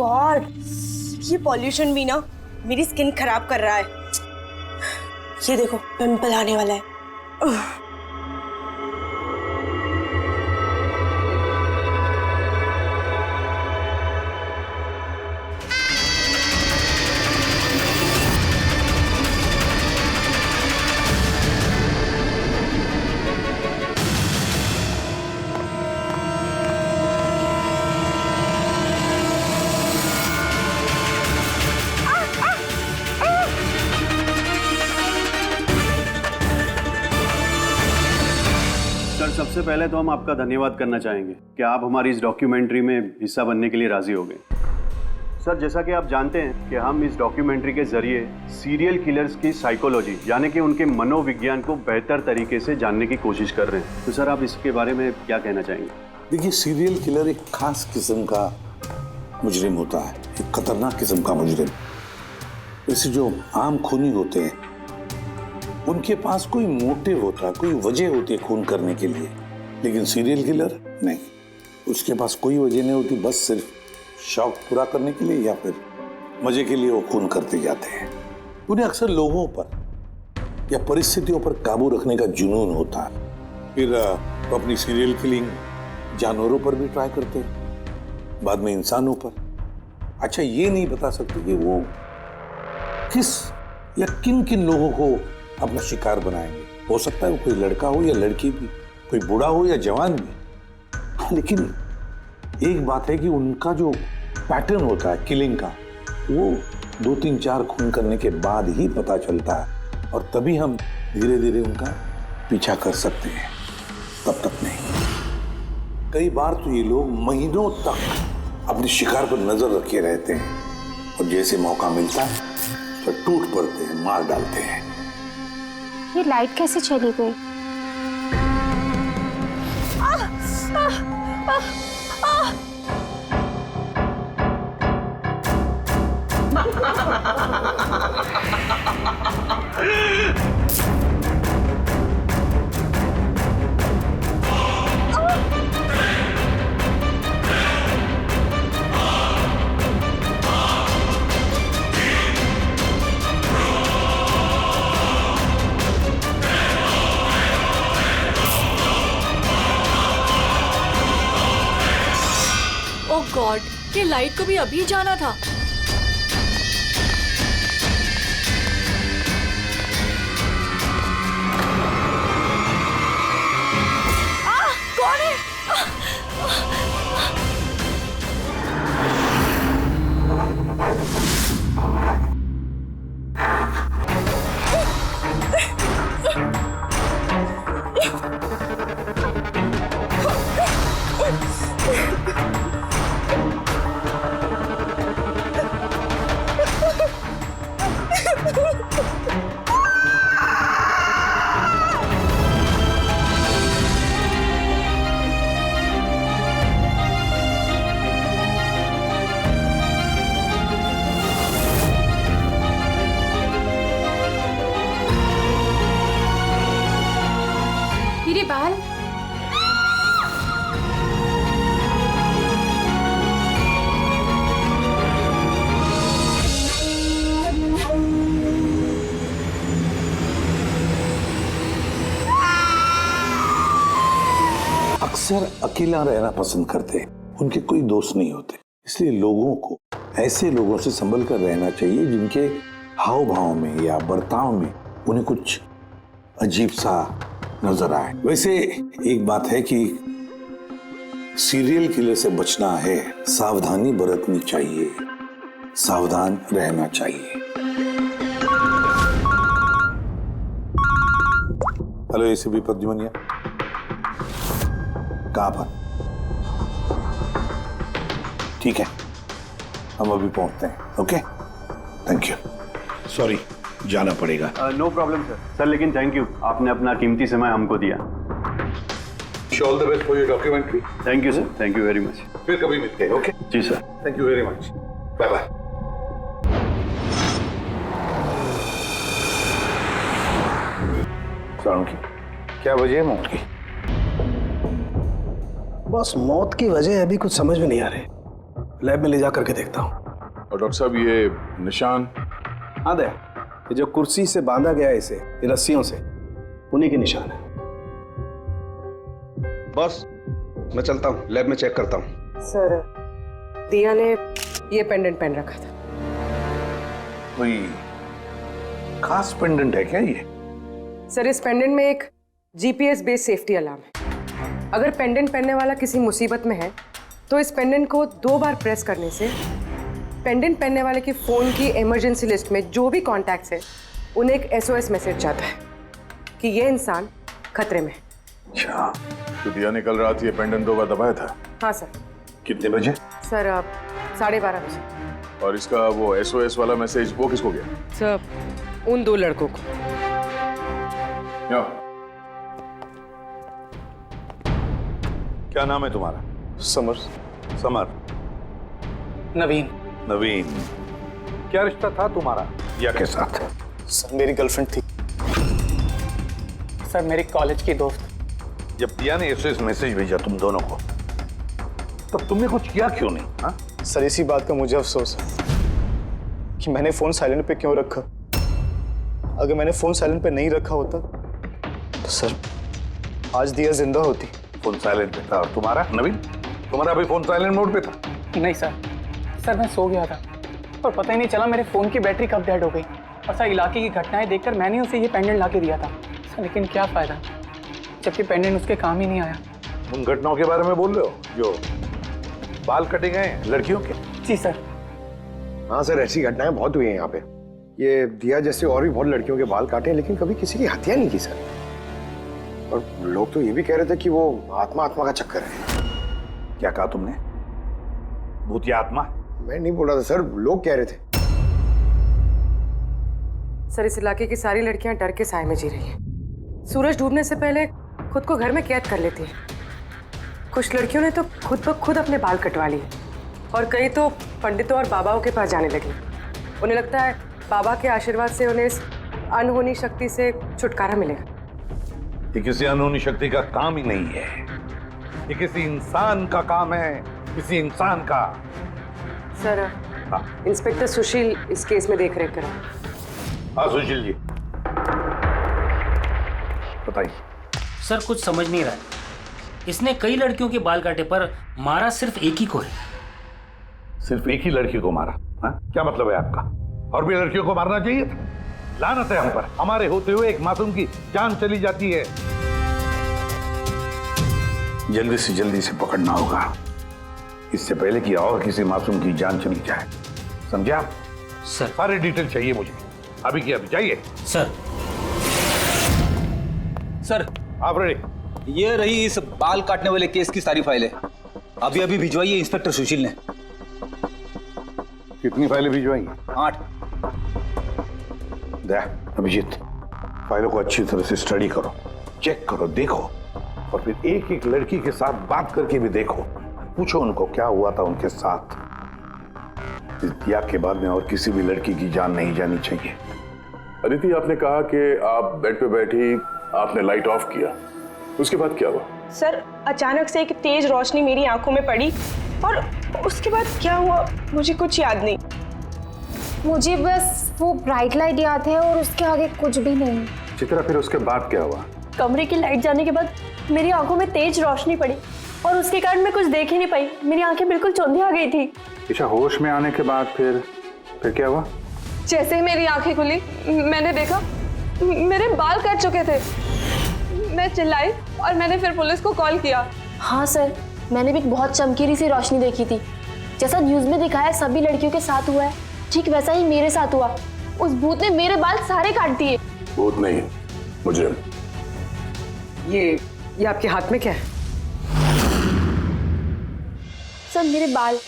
God, ये pollution भी ना मेरी स्किन खराब कर रहा है। ये देखो पिंपल आने वाला है। सर, सबसे पहले तो हम आपका धन्यवाद करना चाहेंगे कि आप हमारी इस डॉक्यूमेंट्री में हिस्सा बनने के लिए राजी हो गए। सर, जैसा कि आप जानते हैं कि हम इस डॉक्यूमेंट्री के जरिए सीरियल किलर्स की साइकोलॉजी यानी कि उनके मनोविज्ञान को बेहतर तरीके से जानने की कोशिश कर रहे हैं। तो सर, आप इसके बारे में क्या कहना चाहेंगे? देखिए, सीरियल किलर एक खास किस्म का मुजरिम होता है, एक खतरनाक किस्म का मुजरिम। वैसे जो आम खूनी होते हैं उनके पास कोई मोटिव होता है, कोई वजह होती है खून करने के लिए, लेकिन सीरियल किलर नहीं, उसके पास कोई वजह नहीं होती, बस सिर्फ शौक पूरा करने के लिए या फिर मजे के लिए वो खून करते जाते हैं। उन्हें अक्सर लोगों पर या परिस्थितियों पर काबू रखने का जुनून होता है। फिर वो अपनी सीरियल किलिंग जानवरों पर भी ट्राई करते हैं, बाद में इंसानों पर। अच्छा, ये नहीं बता सकते कि वो किस या किन किन लोगों को अपना शिकार बनाएंगे। हो सकता है वो कोई लड़का हो या लड़की भी, कोई बूढ़ा हो या जवान भी। लेकिन एक बात है कि उनका जो पैटर्न होता है किलिंग का, वो 2-3-4 खून करने के बाद ही पता चलता है, और तभी हम धीरे धीरे उनका पीछा कर सकते हैं, तब तक नहीं। कई बार तो ये लोग महीनों तक अपने शिकार पर नजर रखे रहते हैं, और जैसे मौका मिलता है तो टूट पड़ते हैं, मार डालते हैं। ये लाइट कैसे चली गई? ओह गॉड, ये लाइट को भी अभी जाना था। कौन है? मेरे बाल। अक्सर अकेला रहना पसंद करते हैं, उनके कोई दोस्त नहीं होते, इसलिए लोगों को ऐसे लोगों से संभल कर रहना चाहिए जिनके हाव भाव में या बर्ताव में उन्हें कुछ अजीब सा नजर आए। वैसे एक बात है कि सीरियल किलर से बचना है, सावधानी बरतनी चाहिए, सावधान रहना चाहिए। हेलो एसीपी प्रद्युमन, कहाँ पर? ठीक है, हम अभी पहुंचते हैं। Okay, thank you. सॉरी, जाना पड़ेगा। No problem sir. सर, लेकिन थैंक यू, आपने अपना कीमती समय हमको दिया। All the best for your documentary. Thank you sir, thank you very much. फिर कभी मिलते हैं। ओके जी sir, thank you very much, bye bye. क्या वजह है मौत की? बस मौत की वजह अभी कुछ समझ में नहीं आ रही। लैब में ले जा करके देखता हूँ। और डॉक्टर साहब ये निशान? हाँ दया, ये जो कुर्सी से बांधा गया है इसे, ये रस्सियों से, उन्हीं के निशान है। बॉस, मैं चलता हूँ, लैब में चेक करता हूँ। सर, दिया ने ये पेंडेंट पहन रखा था। कोई खास पेंडेंट है क्या ये? सर, इस पेंडेंट में एक जीपीएस बेस्ड सेफ्टी अलार्म है। अगर पेंडेंट पहनने वाला किसी मुसीबत में है तो इस पेंडेंट को 2 बार प्रेस करने से पेंडेंट पहनने वाले की फोन की इमरजेंसी लिस्ट में जो भी कॉन्टैक्ट्स है उन्हें एक SOS मैसेज जाता है कि ये इंसान खतरे में है। अच्छा, तो दिया ने कल रात ये पेंडेंट 2 बार दबाया था? हाँ सर। कितने बजे? सर, 12:30 बजे। और इसका वो SOS वाला मैसेज वो किसको गया? सर, उन 2 लड़कों को। क्या नाम है तुम्हारा? समर। समर। नवीन। नवीन। क्या रिश्ता था तुम्हारा दिया के साथ? सर, मेरी गर्लफ्रेंड थी। सर, मेरी कॉलेज की दोस्त। जब दिया ने SOS मैसेज भेजा तुम दोनों को, तब तुमने कुछ किया क्यों नहीं? हाँ? सर, इसी बात का मुझे अफसोस है कि मैंने फोन साइलेंट पे क्यों रखा। अगर मैंने फोन साइलेंट पे नहीं रखा होता तो सर आज दिया जिंदा होती। फोन साइलेंट पे था। और तुम्हारा नवीन, तुम्हारा भी फोन साइलेंट मोड पे था? नहीं सर, मैं सो गया था और पता ही नहीं चला मेरे फोन की बैटरी कब डेड हो गई। और सर, इलाके की घटनाएं देखकर मैंने उसे ये पेंडेंट ला के दिया था सर, लेकिन क्या फायदा जबकि पेंडेंट उसके काम ही नहीं आया। उन घटनाओं के बारे में बोल रहे हो जो बाल कटे गए लड़कियों के? जी सर। हाँ सर, ऐसी घटनाएं बहुत हुई हैं यहाँ पे। ये दिया जैसे और भी बहुत लड़कियों के बाल काटे हैं, लेकिन कभी किसी की हत्या नहीं की सर। और लोग तो ये भी कह रहे थे कि वो आत्मा का चक्कर है। क्या कहा तुमने? भूत या आत्मा? मैं नहीं बोल रहा था सर, लोग कह रहे थे। सर, इस इलाके की सारी लड़कियां डर के साए में जी रही हैं। सूरज डूबने से पहले खुद को घर में कैद कर लेती हैं। कुछ लड़कियों ने तो खुद ब खुद अपने बाल कटवा लिए और कई तो पंडितों और बाबाओं के पास जाने लगी। उन्हें लगता है बाबा के आशीर्वाद से उन्हें इस अनहोनी शक्ति से छुटकारा मिलेगा। ये किसी अनहोनी शक्ति का काम ही नहीं है, ये किसी इंसान का काम है, किसी इंसान का। सर, इंस्पेक्टर सुशील इस केस में देख रेख करें। हाँ सुशील जी, बताइए। सर, कुछ समझ नहीं रहा है। इसने कई लड़कियों के बाल काटे पर मारा सिर्फ एक ही को है। सिर्फ एक ही लड़की को मारा? हा? क्या मतलब है आपका? और भी लड़कियों को मारना चाहिए था? लानत है हम पर, हमारे होते हुए एक मासूम की जान चली जाती है। जल्दी से पकड़ना होगा, इससे पहले कि और किसी मासूम की जान चली जाए। समझे आप? सर, सारे डिटेल चाहिए मुझे, अभी की अभी चाहिए। सर। सर, आप रेडी? ये रही इस बाल काटने वाले केस की सारी फाइलें। अभी भिजवाइए इंस्पेक्टर सुशील ने। कितनी फाइलें भिजवाई? 8। अभिजीत, फाइलों को अच्छी तरह से स्टडी करो, चेक करो, देखो, और फिर एक एक लड़की के साथ बात करके भी देखो। पूछो उनको क्या हुआ था उनके साथ। इस दिया के बाद में और किसी भी लड़की की जान नहीं जानी चाहिए। अदिति, आपने कहा कि आप बेड पे बैठी, आपने लाइट ऑफ किया, उसके बाद क्या हुआ? सर, अचानक से एक तेज रोशनी मेरी आंखों में पड़ी और उसके बाद क्या हुआ मुझे कुछ याद नहीं। मुझे बस वो ब्राइट लाइट याद है और उसके आगे कुछ भी नहीं। चित्रा, फिर उसके बाद क्या हुआ? कमरे की लाइट जाने के बाद मेरी आंखों में तेज रोशनी पड़ी और उसके कारण मैं कुछ देख ही नहीं पाई। मेरी आंखें बिल्कुल चौंधी आ गई थी। ईशा, होश में आने के बाद फिर क्या हुआ? जैसे ही मेरी आंखें खुली मैंने देखा मेरे बाल कट चुके थे। मैं चिल्लाई और मैंने फिर पुलिस को कॉल किया। हाँ सर, मैंने भी बहुत चमकीली सी रोशनी देखी थी। जैसा न्यूज में दिखाया सभी लड़कियों के साथ हुआ है, ठीक वैसा ही मेरे साथ हुआ। उस भूत ने मेरे बाल सारे काट दिए। भूत नहीं, मुजरिम। ये आपके हाथ में क्या है? सर, मेरे बाल।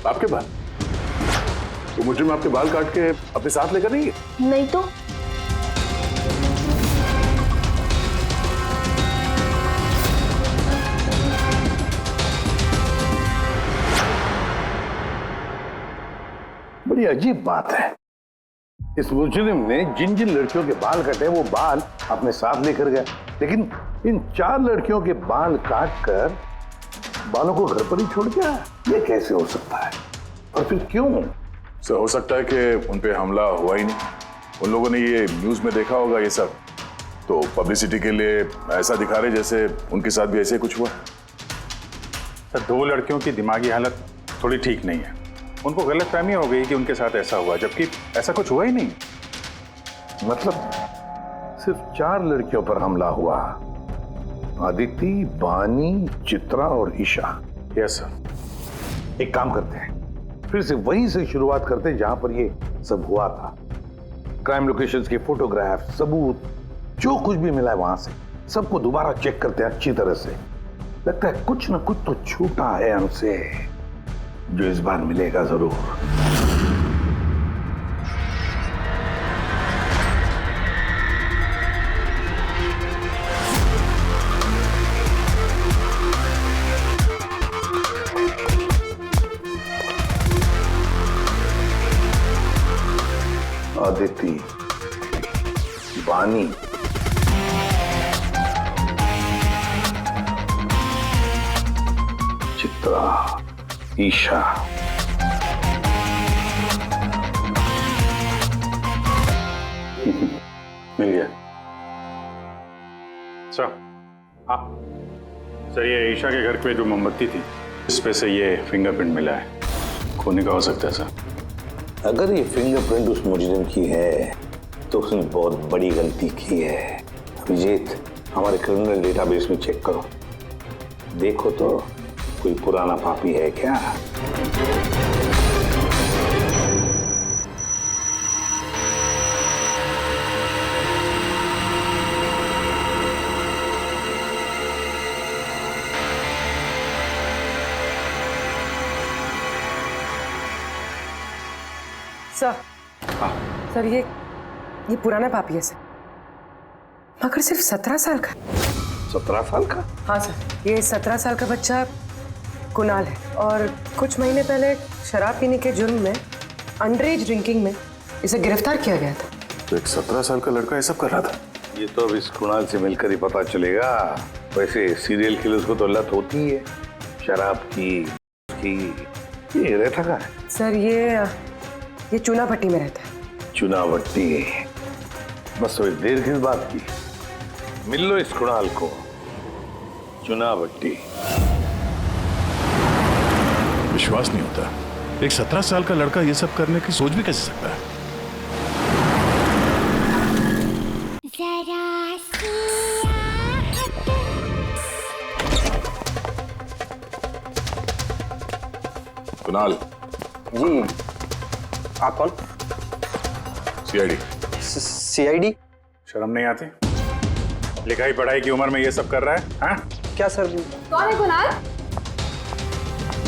आपके बाल? तो मुजरिम आपके बाल काट के अपने साथ लेकर नहीं गए? नहीं तो। बड़ी अजीब बात है, इस मुजरिम ने जिन जिन लड़कियों के बाल कटे वो बाल अपने साथ लेकर गया, लेकिन इन 4 लड़कियों के बाल काटकर बालों को घर पर ही छोड़ गया, ये कैसे हो सकता है? और फिर क्यों? सर हो सकता है कि उन पे हमला हुआ ही नहीं। उन लोगों ने ये न्यूज में देखा होगा ये सब, तो पब्लिसिटी के लिए ऐसा दिखा रहे जैसे उनके साथ भी ऐसे कुछ हुआ। सर 2 लड़कियों की दिमागी हालत थोड़ी ठीक नहीं है। उनको गलतफहमी हो गई कि उनके साथ ऐसा हुआ, जबकि ऐसा कुछ हुआ ही नहीं। मतलब सिर्फ 4 लड़कियों पर हमला हुआ, आदिति, बानी, चित्रा और ईशा। Yes sir. एक काम करते हैं, फिर से वहीं से शुरुआत करते हैं जहां पर ये सब हुआ था। क्राइम लोकेशंस के फोटोग्राफ, सबूत, जो कुछ भी मिला है वहां से सबको दोबारा चेक करते हैं अच्छी तरह से। लगता है कुछ ना कुछ तो छूटा है हमसे, जो इस बार मिलेगा जरूर। आदिति, बानी, चित्रा, ईशा। मिल गया सर। हाँ सर, ये ईशा के घर पे जो मोमबत्ती थी, इस पे से ये फिंगरप्रिंट मिला है। खोने का हो सकता है सर। अगर ये फिंगरप्रिंट उस मुजरिम की है तो उसने बहुत बड़ी गलती की है। अभिजीत, हमारे क्रिमिनल डेटाबेस में चेक करो, देखो तो कोई पुराना पापी है क्या। सर, सर ये पुराना पापी है सर, मगर सिर्फ 17 साल का। 17 साल का? हाँ सर, ये 17 साल का बच्चा कुणाल है, और कुछ महीने पहले शराब पीने के जुर्म में, अंडर एज ड्रिंकिंग में इसे गिरफ्तार किया गया था। तो एक 17 साल का लड़का ये सब कर रहा था? ये तो अब इस कुणाल से मिलकर ही पता चलेगा। वैसे सीरियल किलर्स को तो लत होती है शराब की। ये रहता कहाँ है? सर ये चूनाभट्टी में रहता है। चूनाभट्टी? बस थोड़ी देर किस बात की, मिल लो इस कुणाल को। चूनाभट्टी। विश्वास नहीं होता, एक 17 साल का लड़का ये सब करने की सोच भी कैसे सकता है? कुणाल जी, आप कौन? सीआईडी। सीआईडी? शर्म नहीं आती? लिखाई पढ़ाई की उम्र में ये सब कर रहा है? हाँ? क्या सर? कौन है कुणाल?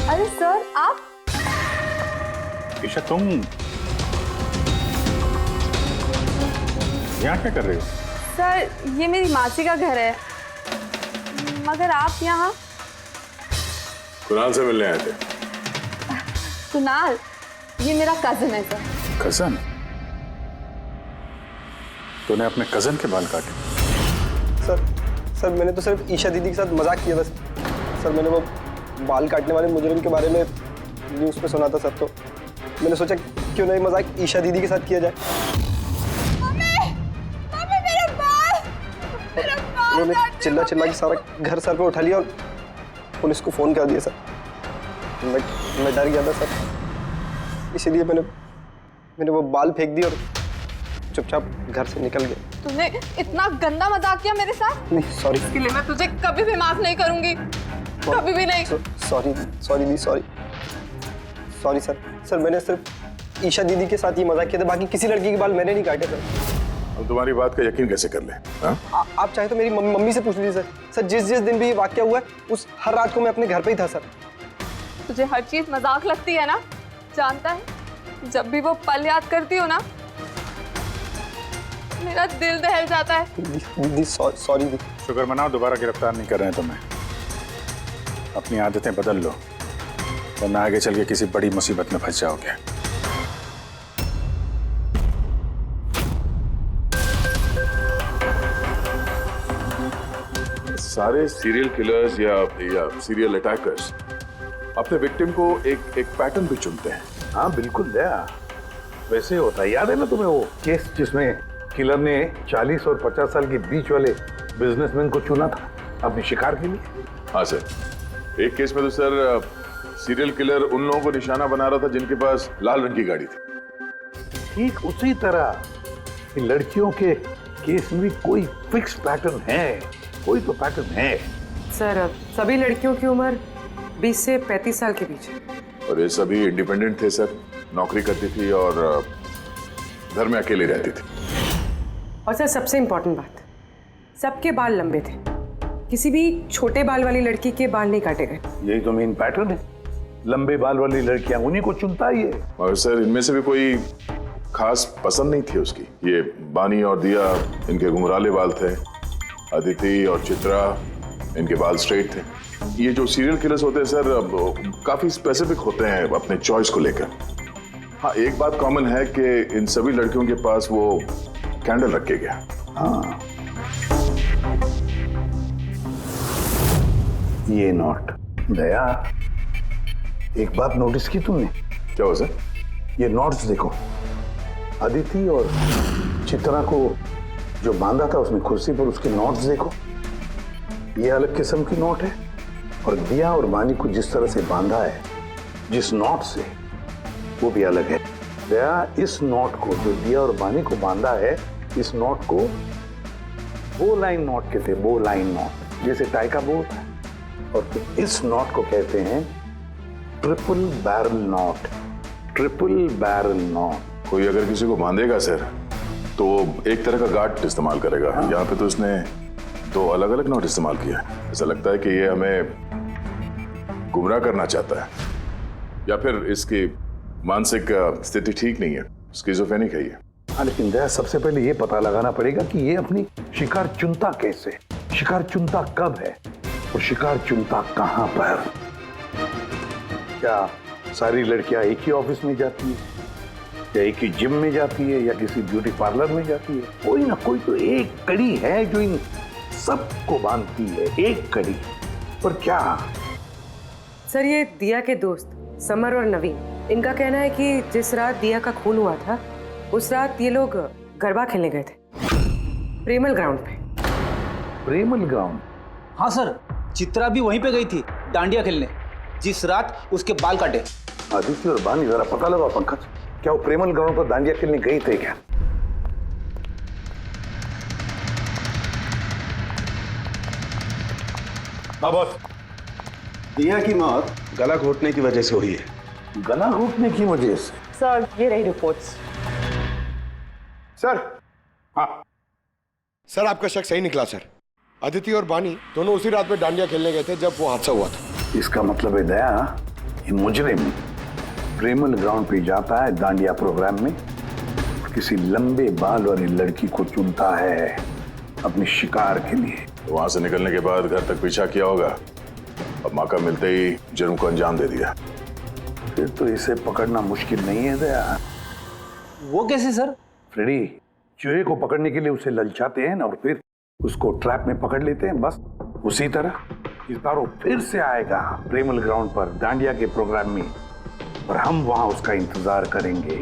अरे सर, आप? ईशा, तुम यहाँ क्या कर रही हो? सर, ये मेरी मासी का घर है, मगर आप यहाँ? कुणाल से मिलने आए थे। कुणाल, ये मेरा कजिन है सर। कजन? तूने अपने कजन के बाल काटे? सर मैंने तो सिर्फ ईशा दीदी के साथ मजाक किया था सर। मैंने वो बाल काटने वाले मुजरिम के बारे में न्यूज़ पे सुना था सर, तो मैंने सोचा क्यों नहीं मजाक ईशा दीदी के साथ किया जाए। उन्होंने चिल्ला के सारा घर सर पे उठा लिया और पुलिस को फोन कर दिया सर। मैं डर गया था सर, इसीलिए मैंने वो बाल फेंक दी और चुपचाप घर से निकल गया। तूने इतना गंदा मजाक किया मेरे साथ? नहीं सॉरी। इसके लिए मैं तुझे कभी भी माफ नहीं करूंगी, कभी भी नहीं। Sorry sir. मैंने सिर्फ ईशा दीदी के साथ ही मजाक किया था, बाकी किसी लड़की के बाल मैंने नहीं काटे सर। अब तुम्हारी बात का यकीन कैसे कर ले? आप चाहे तो मेरी मम्मी से पूछ लीजिए सर। जिस दिन भी ये वाकया हुआ है, उस हर रात को मैं अपने घर पे ही था सर। तुझे हर चीज मजाक लगती है ना? जानता है, जब भी वो पल याद करती हो ना, मेरा दिल दहल जाता है। दीदी सॉरी दीदी। शुक्र मनाओ दोबारा गिरफ्तार नहीं कर रहे हैं तुम्हें। अपनी आदतें बदल लो, वरना आगे चल के किसी बड़ी मुसीबत में फंस जाओगे। सारे सीरियल किलर्स या सीरियल अटैकर्स अपने विक्टिम को एक पैटर्न भी चुनते हैं। हाँ बिल्कुल दया, वैसे होता है। याद है ना तुम्हें वो केस जिसमें किलर ने 40 और 50 साल के बीच वाले बिजनेसमैन को चुना था अपने शिकार के लिए? हाँ सर, एक केस में तो सर सीरियल किलर उन लोगों को निशाना बना रहा था जिनके पास लाल रंग की गाड़ी थी। ठीक उसी तरह लड़कियों के केस में भी कोई फिक्स पैटर्न है, कोई तो पैटर्न है। सर सभी लड़कियों की उम्र 20 से 35 साल के बीच है। और ये सभी इंडिपेंडेंट थे सर, नौकरी करती थी और घर में अकेले रहती थी। और सर सबसे इम्पोर्टेंट बात, सबके बाल लंबे थे, किसी भी छोटे बाल वाली लड़की के बाल नहीं काटे गए। यही तो मेन पैटर्न है, लंबे बाल वाली लड़कियां उन्हीं को चुनता ही है। और सर इनमें से भी कोई खास पसंद नहीं थी उसकी। ये बानी और दिया, इनके घुंघराले बाल थे। अदिति और चित्रा, इनके बाल स्ट्रेट थे। ये जो सीरियल किलर्स होते हैं सर काफी स्पेसिफिक होते हैं अपने चॉइस को लेकर। हाँ, एक बात कॉमन है कि इन सभी लड़कियों के पास वो कैंडल रख के गया। हाँ, ये नोट दया, एक बात नोटिस की तुमने? क्या हो सर? ये नोट्स देखो, अदिति और चित्रा को जो बांधा था उसमें कुर्सी पर, उसके नोट्स देखो, ये अलग किस्म की नोट है। और दिया और बानी को जिस तरह से बांधा है, जिस नोट से, वो भी अलग है। दया, इस नोट को जो दिया और बानी को बांधा है, इस नोट को बो लाइन नोट कहते हैं, बो लाइन नोट, जैसे टाई का बो होता है। और इस नोट को कहते हैं triple barrel note, triple barrel note. कोई अगर किसी को बांधेगा सर तो एक तरह का गार्ड इस्तेमाल करेगा। हाँ। यहाँ पे तो इसने दो अलग अलग नोट इस्तेमाल किया। ऐसा लगता है कि ये हमें गुमराह करना चाहता है, या फिर इसकी मानसिक स्थिति ठीक नहीं है, स्किज़ोफ्रेनिक है ये। हाँ, लेकिन दया, सबसे पहले ये पता लगाना पड़ेगा कि ये अपनी शिकार चुनता कैसे, शिकार चुनता कब है और शिकार चुनता कहाँ पर। क्या सारी लड़कियां एक ही ऑफिस में जाती है, या एक ही जिम में जाती है, या किसी ब्यूटी पार्लर में जाती है? कोई ना कोई तो एक कड़ी है जो इन सबको बांधती है, एक कड़ी। पर क्या? सर ये दिया के दोस्त समर और नवीन, इनका कहना है कि जिस रात दिया का खून हुआ था, उस रात ये लोग गरबा खेलने गए थे प्रेमल ग्राउंड पे। प्रेमल ग्राउंड? हाँ सर, चित्रा भी वहीं पे गई थी डांडिया खेलने, जिस रात उसके बाल काटे। आदित्य और बानी, जरा पता लगा पंकज, क्या वो प्रेमल ग्राउंड पर डांडिया खेलने गए थे क्या? बॉस, दिया की मौत गला घोटने की वजह से हुई है। गला घोटने की वजह से? सर ये रही रिपोर्ट्स। सर, हाँ सर, आपका शक सही निकला सर। अदिति और बानी दोनों उसी रात में डांडिया खेलने गए थे जब वो हादसा हुआ था। इसका मतलब है दया, ये मुजरिम प्रेमल ग्राउंड पे जाता है डांडिया प्रोग्राम में, किसी लंबे बाल वाली लड़की को चुनता है अपने शिकार के लिए। वहां से निकलने के बाद घर तक पीछा किया होगा, अब मौका मिलते ही जुर्म को अंजाम दे दिया। फिर तो इसे पकड़ना मुश्किल नहीं है दया। वो कैसे सर? फ्रेडी, चूहे को पकड़ने के लिए उसे ललचाते हैं ना, और फिर उसको ट्रैप में पकड़ लेते हैं, बस उसी तरह इस बार वो फिर से आएगा प्रेमल ग्राउंड पर डांडिया के प्रोग्राम में, और हम वहां उसका इंतजार करेंगे।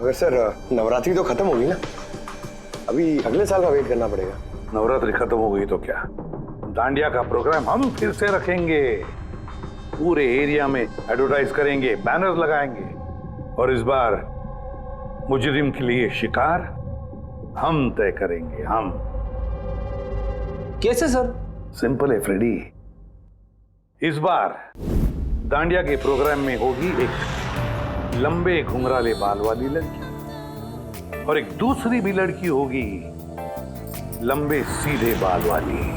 अगर सर नवरात्रि तो खत्म होगी ना, अभी अगले साल का वेट करना पड़ेगा। नवरात्रि खत्म हो गई तो क्या, डांडिया का प्रोग्राम हम फिर से रखेंगे, पूरे एरिया में एडवर्टाइज करेंगे, बैनर लगाएंगे, और इस बार मुजरिम के लिए शिकार हम तय करेंगे। हम कैसे सर? सिंपल है फ्रेडी, इस बार डांडिया के प्रोग्राम में होगी एक लंबे घुंघराले बाल वाली लड़की, और एक दूसरी भी लड़की होगी लंबे सीधे बाल वाली।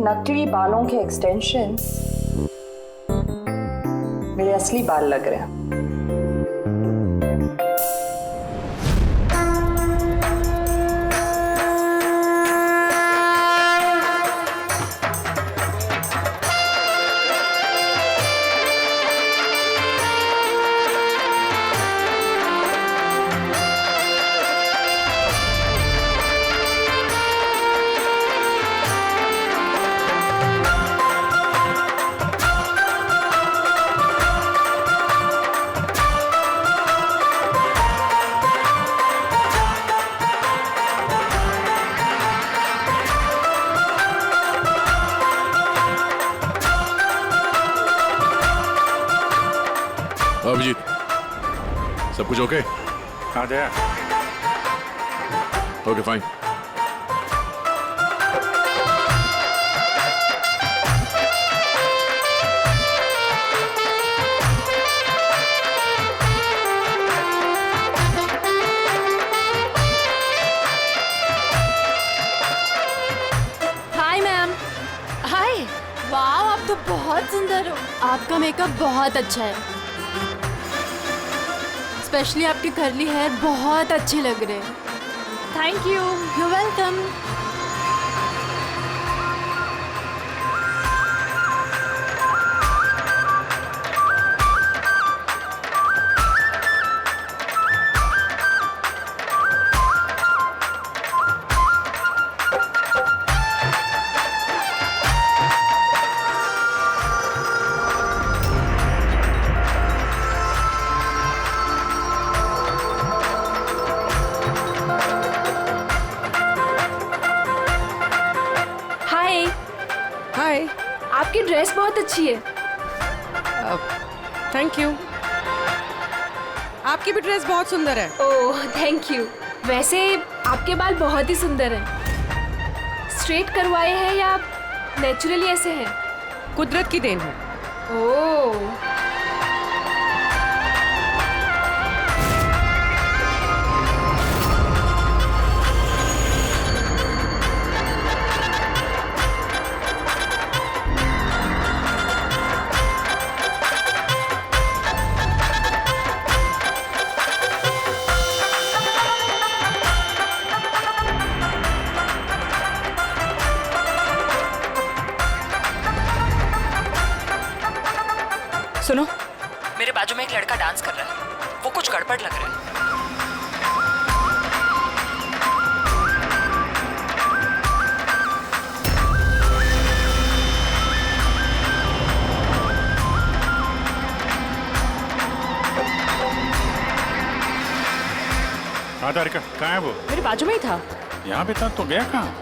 नकली बालों के एक्सटेंशंस मेरे असली बाल लग रहे हैं। अभिजीत, सब कुछ ओके? हाँ Jaya. Okay fine. Hi ma'am. Hi. वाह, आप तो बहुत सुंदर हो। आपका मेकअप बहुत अच्छा है, स्पेशली आपके कर्ली हेयर बहुत अच्छे लग रहे हैं। Thank you. You welcome. Hi. आपकी ड्रेस बहुत अच्छी है। Thank you. आपकी भी ड्रेस बहुत सुंदर है। Oh thank you. वैसे आपके बाल बहुत ही सुंदर हैं। स्ट्रेट करवाए हैं या नेचुरली ऐसे हैं? कुदरत की देन है। ओह। सुनो, मेरे बाजू में एक लड़का डांस कर रहा है, वो कुछ गड़बड़ लग रहा है। हाँ तारिका, कहाँ है वो? मेरे बाजू में ही था। यहाँ पे था तो गया कहाँ?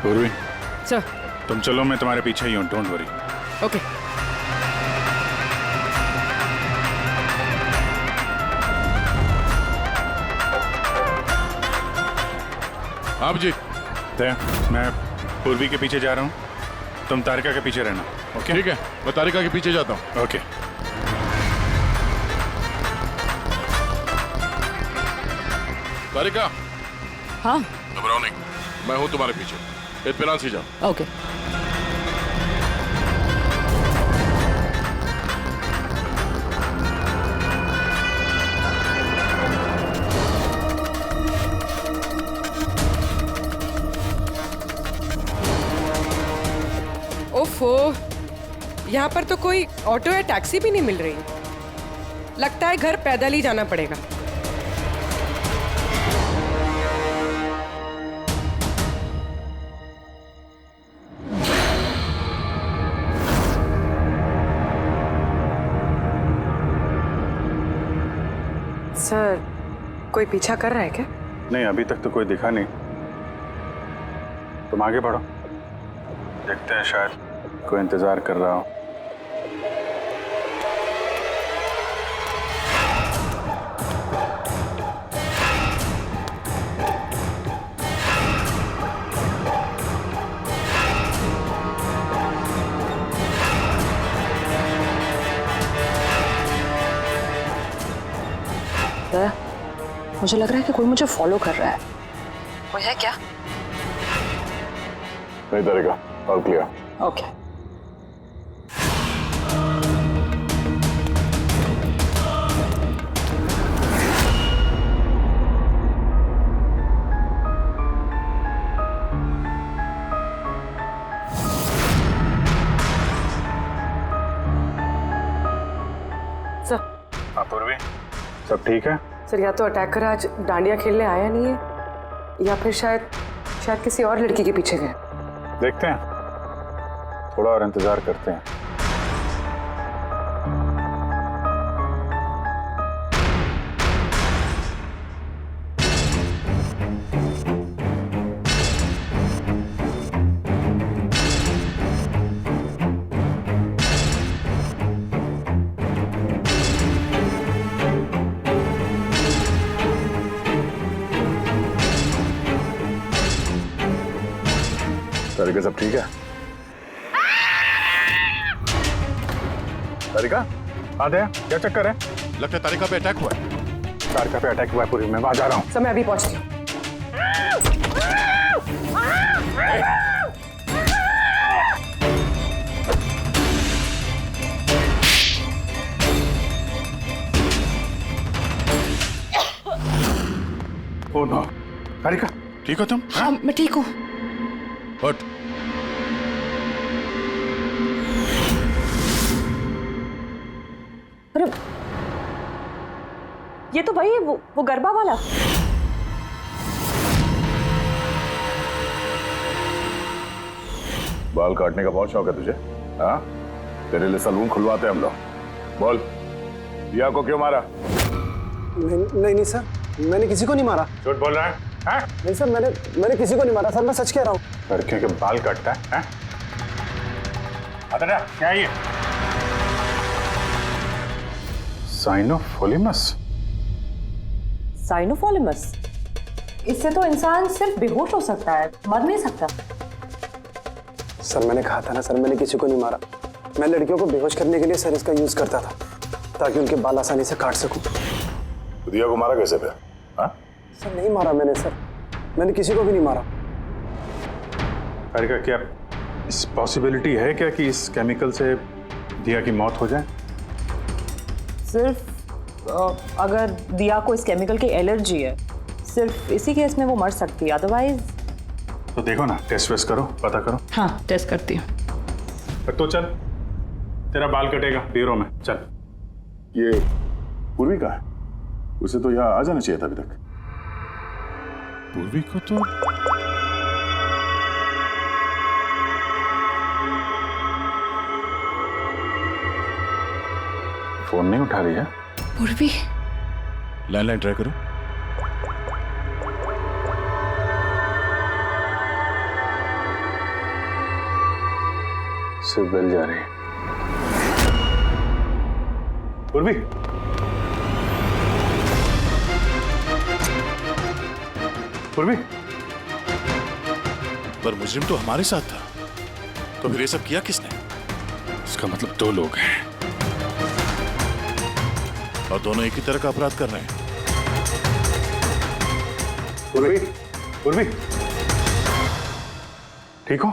पूर्वी, सर। तुम चलो, मैं तुम्हारे पीछे ही हूँ, डोंट वरी। ओके। आप जी। मैं पूर्वी के पीछे जा रहा हूँ, तुम तारिका के पीछे रहना। ओके? ठीक है, मैं तारिका के पीछे जाता हूँ। ओके। तारिका। हाँ। घबराओ नहीं, मैं हूँ तुम्हारे पीछे, इत्मीनान से जाओ। ओके। ओफो, यहाँ पर तो कोई ऑटो या टैक्सी भी नहीं मिल रही। लगता है घर पैदल ही जाना पड़ेगा। सर, कोई पीछा कर रहा है क्या? नहीं, अभी तक तो कोई दिखा नहीं। तुम आगे बढ़ो, देखते हैं, शायद कोई इंतजार कर रहा हो। मुझे लग रहा है कि कोई मुझे फॉलो कर रहा है। कोई है क्या? नहीं डरेगा, ऑल क्लियर। ओके। हाँ पूर्वी, सब ठीक है? सर या तो अटैकर आज डांडिया खेलने आया नहीं है या फिर शायद किसी और लड़की के पीछे गए। देखते हैं, थोड़ा और इंतजार करते हैं। तारिका सब ठीक है? तारिका आते हैं, क्या चक्कर है? लगता है तारिका पे अटैक हुआ है। तारिका पे अटैक हुआ है पूरी, मैं वहां जा रहा हूँ। सर मैं अभी पहुंचती हूँ। ओ नो, तारिका ठीक हो तुम? हाँ मैं ठीक हूँ। उठ। अरे ये तो भाई वो गरबा वाला। बाल काटने का बहुत शौक है तुझे? हाँ, तेरे लिए सलून खुलवाते हैं हम लोग। बोल, दिया को क्यों मारा? नहीं सर, मैंने किसी को नहीं मारा। झूठ बोल रहा है? हाँ? नहीं सर, मैंने किसी को नहीं मारा सर, मैं सच कह रहा हूँ। लड़कियों के बाल काटता है? हाँ? क्या है ये? साइनोफोलिमस? साइनोफोलिमस? इससे तो इंसान सिर्फ बेहोश हो सकता है, मर नहीं सकता। सर मैंने कहा था ना सर, मैंने किसी को नहीं मारा। मैं लड़कियों को बेहोश करने के लिए सर इसका यूज करता था ताकि उनके बाल आसानी से काट सकूं। तो दिया को मारा कैसे फिर? हाँ? सर नहीं मारा मैंने सर, मैंने किसी को भी नहीं मारा। तारिका क्या इस पॉसिबिलिटी है क्या कि इस केमिकल से दिया की मौत हो जाए? सिर्फ अगर दिया को इस केमिकल की एलर्जी है, सिर्फ इसी केस में वो मर सकती है, अदरवाइज। तो देखो ना, टेस्ट वेस्ट करो, पता करो। हाँ टेस्ट करती हूँ। तो चल, तेरा बाल कटेगा ब्यूरो में, चल। ये पूर्वी का है, उसे तो यहाँ आ जाना चाहिए था अभी तक। पूर्वी को तो फोन नहीं उठा रही है। पूर्वी, लैंडलाइन ट्राई करो। सिर्फ बेल जा रही है। पूर्वी, पूर्वी। पर मुजरिम तो हमारे साथ था, तो फिर ये सब किया किसने? इसका मतलब दो लोग हैं और दोनों एक ही तरह का अपराध कर रहे हैं। पूर्वी, पूर्वी, ठीक हो?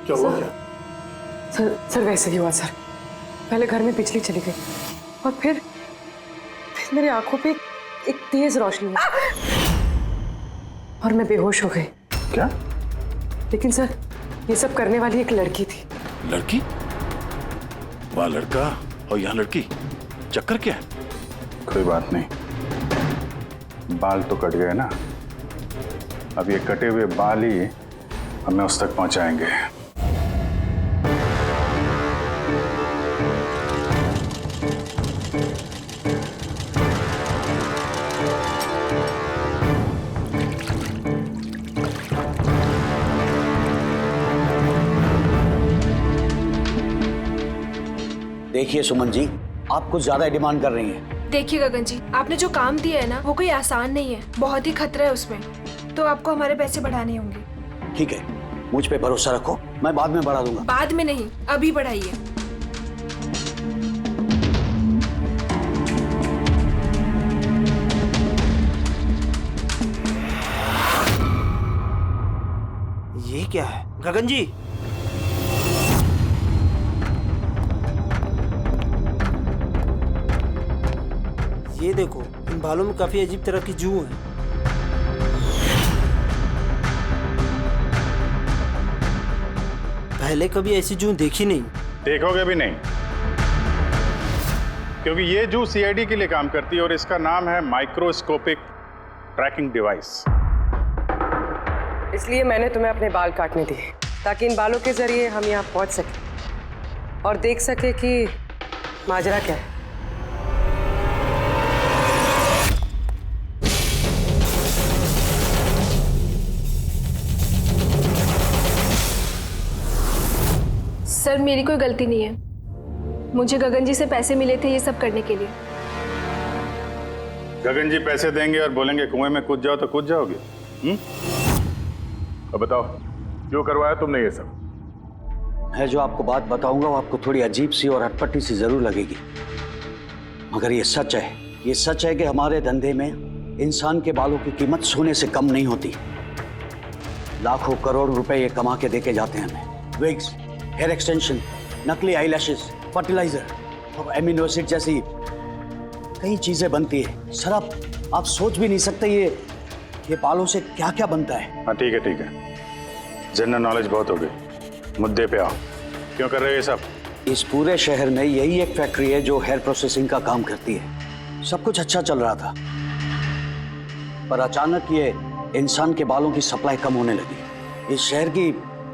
क्या हुआ क्या? सर वैसे ही हुआ सर। पहले घर में बिजली चली गई और फिर मेरी आंखों पे एक तेज रोशनी आई और मैं बेहोश हो गई। क्या? लेकिन सर ये सब करने वाली एक लड़की थी। लड़की? वहाँ लड़का और यहाँ लड़की, चक्कर क्या है? कोई बात नहीं, बाल तो कट गए ना, अब ये कटे हुए बाल ही हमें उस तक पहुंचाएंगे। देखिए सुमन जी, आप कुछ ज्यादा डिमांड कर रही हैं। देखिए गगन जी, आपने जो काम दिया है ना, वो कोई आसान नहीं है, बहुत ही खतरा है उसमें, तो आपको हमारे पैसे बढ़ाने होंगे। ठीक है, मुझ पे भरोसा रखो, मैं बाद में बढ़ा दूंगा। बाद में नहीं, अभी बढ़ाइए। ये क्या है गगन जी? ये देखो, इन बालों में काफी अजीब तरह की जू है। पहले कभी ऐसी जू देखी नहीं। देखोगे भी नहीं, क्योंकि ये जू सीआईडी के लिए काम करती है और इसका नाम है माइक्रोस्कोपिक ट्रैकिंग डिवाइस। इसलिए मैंने तुम्हें अपने बाल काटने दिए, ताकि इन बालों के जरिए हम यहाँ पहुँच सके और देख सके कि माजरा क्या है। सर मेरी कोई गलती नहीं है, मुझे गगन जी से पैसे मिले थे ये सब करने के लिए। गगन जी पैसे देंगे और बोलेंगे कुएं में कूद जाओ तो कूद जाओगे? अब बताओ क्यों करवाया तुमने ये सब? मैं जो आपको बात बताऊंगा वो आपको थोड़ी अजीब सी और अटपटी सी जरूर लगेगी, मगर ये सच है। ये सच है कि हमारे धंधे में इंसान के बालों की कीमत सोने से कम नहीं होती। लाखों करोड़ रुपए ये कमा के देके जाते हैं हमें। विग्स, हेयर एक्सटेंशन, नकली आईलैशेस, फर्टिलाइजर और एमिनो एसिड जैसी कई चीजें बनती है। सर आप सोच भी नहीं सकते ये बालों से क्या क्या बनता है। हाँ ठीक है, जनरल नॉलेज बहुत हो गई, मुद्दे पे आओ। क्यों कर रहे हो ये सब? इस पूरे शहर में यही एक फैक्ट्री है जो हेयर प्रोसेसिंग का काम करती है। सब कुछ अच्छा चल रहा था, पर अचानक ये इंसान के बालों की सप्लाई कम होने लगी। इस शहर की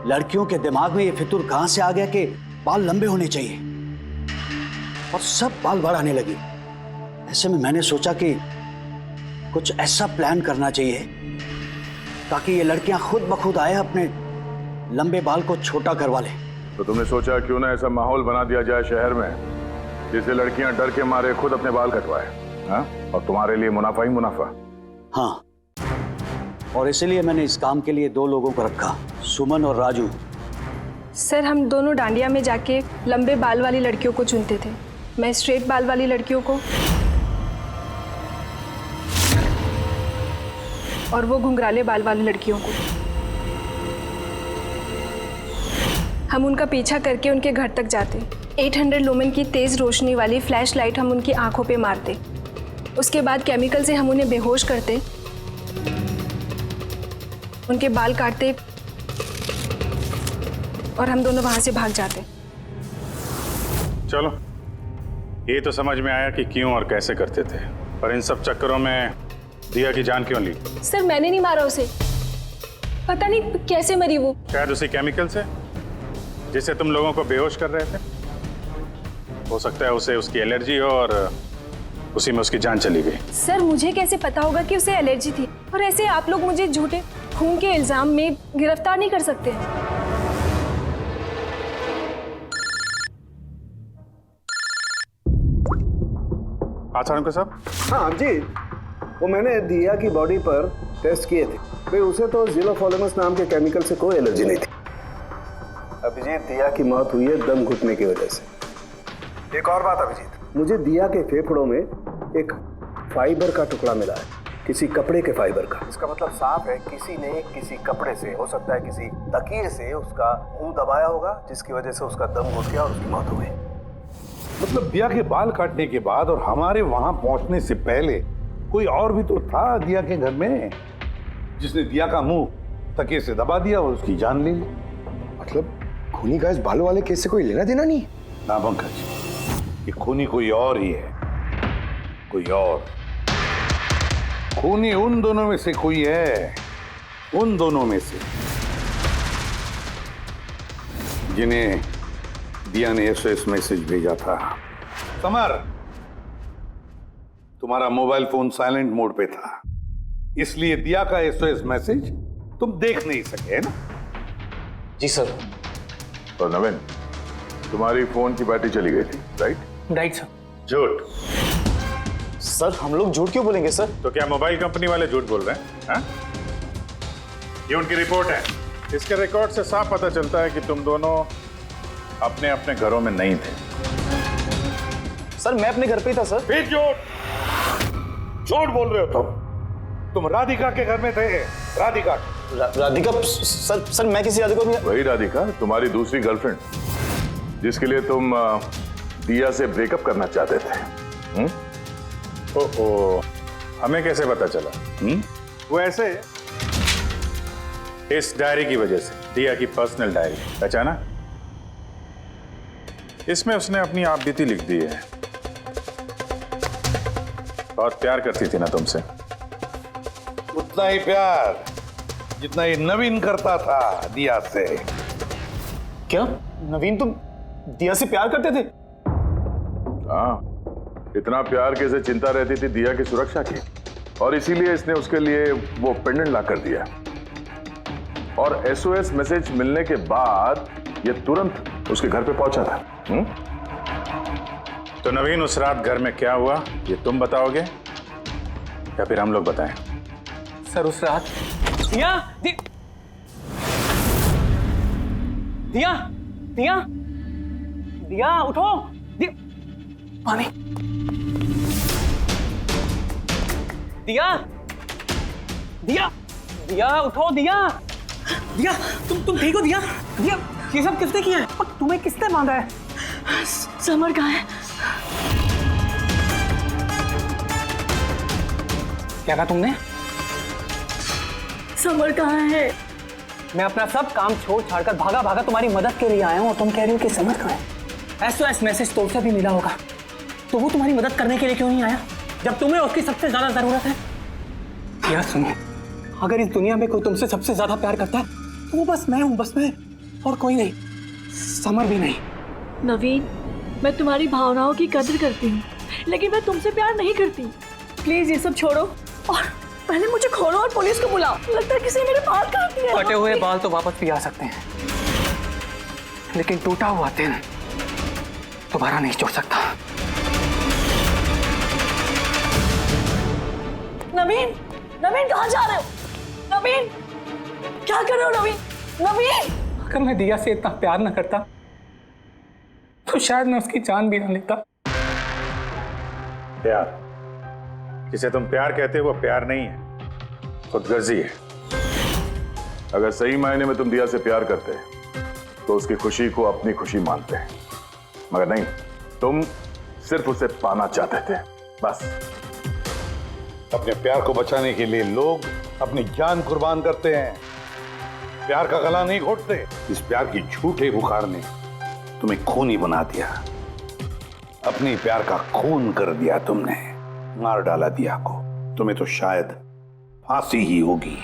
लड़कियों के दिमाग में ये फितूर कहां से आ गया कि बाल लंबे होने चाहिए, और सब बाल बढ़ाने लगी। ऐसे में मैंने सोचा कि कुछ ऐसा प्लान करना चाहिए ताकि ये लड़कियां खुद ब खुद आए अपने लंबे बाल को छोटा करवा लें। तो तुमने सोचा क्यों ना ऐसा माहौल बना दिया जाए शहर में जिससे लड़कियां डर के मारे खुद अपने बाल कटवाए, हाँ? और तुम्हारे लिए मुनाफा ही मुनाफा। हाँ, और इसीलिए मैंने इस काम के लिए 2 लोगों को रखा, सुमन और राजू। सर हम दोनों डांडिया में जाके लंबे बाल वाली लड़कियों को चुनते थे। मैं स्ट्रेट बाल वाली लड़कियों को और वो घुंघराले बाल वाली लड़कियों को। हम उनका पीछा करके उनके घर तक जाते। 800 लुमेन की तेज रोशनी वाली फ्लैश लाइट हम उनकी आंखों पे मारते। उसके बाद केमिकल से हम उन्हें बेहोश करते, उनके बाल काटते और हम दोनों वहां से भाग जाते। चलो, ये तो समझ में आया कि क्यों और कैसे करते थे, पर इन सब चक्करों में दिया की जान क्यों ली? सर मैंने नहीं मारा उसे, पता नहीं कैसे मरी वो। शायद उसी केमिकल से जिससे तुम लोगों को बेहोश कर रहे थे। हो सकता है उसे उसकी एलर्जी हो और उसी में उसकी जान चली गई। सर मुझे कैसे पता होगा कि उसे एलर्जी थी? और ऐसे आप लोग मुझे झूठे खून के इल्जाम में गिरफ्तार नहीं कर सकते। हाँ साहब। हाँ जी, वो मैंने दिया की बॉडी पर टेस्ट किए थे, भाई उसे तो ज़िलोफोलेमस नाम के केमिकल से कोई एलर्जी नहीं थी। अभिजीत, दिया की मौत हुई है दम घुटने की वजह से। एक और बात अभिजीत, मुझे दिया के फेफड़ों में एक फाइबर का टुकड़ा मिला है, किसी कपड़े के फाइबर का। इसका मतलब साफ है किसी ने किसी कपड़े से, हो सकता है किसी तकिए से उसका मुंह दबाया होगा, जिसकी वजह से उसका दम घुट गया और उसकी मौत हो गई। मतलब दिया के बाल काटने के बाद और हमारे वहां पहुंचने से पहले कोई और भी तो था दिया के घर में, जिसने दिया का मुंह तकिए से दबा दिया और उसकी जान ले ली। मतलब खूनी का इस बालों वाले केस से कोई लेना देना नहीं? ना पंकज, ये खूनी कोई और ही है, कोई और। खूनी उन दोनों में से कोई है, उन दोनों में से जिन्हें दिया ने एसओएस मैसेज भेजा था। समर, तुम्हारा मोबाइल फोन साइलेंट मोड पे था, इसलिए दिया का एसओएस मैसेज तुम देख नहीं सके, है ना? जी सर। और नवीन, तुम्हारी फोन की बैटरी चली गई थी, राइट? Right sir. झूठ। सर हम लोग झूठ क्यों बोलेंगे सर? तो क्या मोबाइल कंपनी वाले झूठ बोल रहे हैं? हाँ? ये उनकी रिपोर्ट है। इसके रिकॉर्ड से साफ पता चलता है कि तुम दोनों अपने अपने घरों में नहीं थे। सर मैं अपने घर पे ही था सर। फिर झूठ बोल रहे हो तुम राधिका के घर में थे। राधिका राधिका सर मैं किसी राधिका को वही राधिका, तुम्हारी दूसरी गर्लफ्रेंड, जिसके लिए तुम दिया से ब्रेकअप करना चाहते थे। ओह, हमें कैसे पता चला? वो ऐसे, इस डायरी की वजह से, दिया की पर्सनल डायरी, पहचाना? इसमें उसने अपनी आप बीती लिख दी है। बहुत प्यार करती थी ना तुमसे। उतना ही प्यार जितना ये नवीन करता था दिया से। क्या नवीन तुम दिया से प्यार करते थे? हाँ, इतना प्यार कि इसे चिंता रहती थी दिया की सुरक्षा की, और इसीलिए इसने उसके लिए वो पेंडेंट ला कर दिया। और SOS मैसेज मिलने के बाद ये तुरंत उसके घर पे पहुंचा था। तो नवीन, उस रात घर में क्या हुआ ये तुम बताओगे या फिर हम लोग बताएं? सर उस रात दिया दिया दिया दिया उठो, पानी, दिया दिया दिया उठो, दिया दिया तुम ठीक हो? दिया दिया ये सब किसने किया है और तुम्हें किसने बांधा है? समर कहाँ है? क्या कहा तुमने? समर कहाँ है? मैं अपना सब काम छोड़ छाड़कर भागा भागा तुम्हारी मदद के लिए आया हूँ और तुम कह रही हो कि समर कहाँ है? SOS मैसेज तो उसे भी मिला होगा, तो वो तुम्हारी मदद करने के लिए क्यों नहीं आया जब तुम्हें उसकी सबसे ज्यादा जरूरत है? यार सुनो, अगर इस दुनिया में कोई तुमसे सबसे ज्यादा प्यार करता है तो वो बस मैं हूँ, बस मैं, और कोई नहीं, समर भी नहीं। नवीन, मैं तुम्हारी भावनाओं की कदर करती हूँ, लेकिन मैं तुमसे प्यार नहीं करती। प्लीज ये सब छोड़ो और पहले मुझे खोलो और पुलिस को बुलाओ। लगता है किसी ने मेरे बाल काट दिए। कटे हुए बाल तो वापस भी आ सकते हैं, लेकिन टूटा हुआ दिल दोबारा नहीं जोड़ सकता। नवीन, नवीन कहाँ जा रहे हो? नवीन, क्या कर रहे हो नवीन? नवीन, अगर मैं दिया से इतना प्यार न करता तो शायद मैं उसकी जान भी ना लेता। प्यार, जिसे तुम प्यार कहते हो वो प्यार नहीं है, खुदगर्जी है। अगर सही मायने में तुम दिया से प्यार करते तो उसकी खुशी को अपनी खुशी मानते, मगर नहीं, तुम सिर्फ उसे पाना चाहते थे, बस। अपने प्यार को बचाने के लिए लोग अपनी जान कुर्बान करते हैं, प्यार का गला नहीं घोटते। इस प्यार की झूठे बुखार ने तुम्हें खूनी बना दिया, अपनी प्यार का खून कर दिया तुमने, मार डाला दिया को। तुम्हें तो शायद फांसी ही होगी।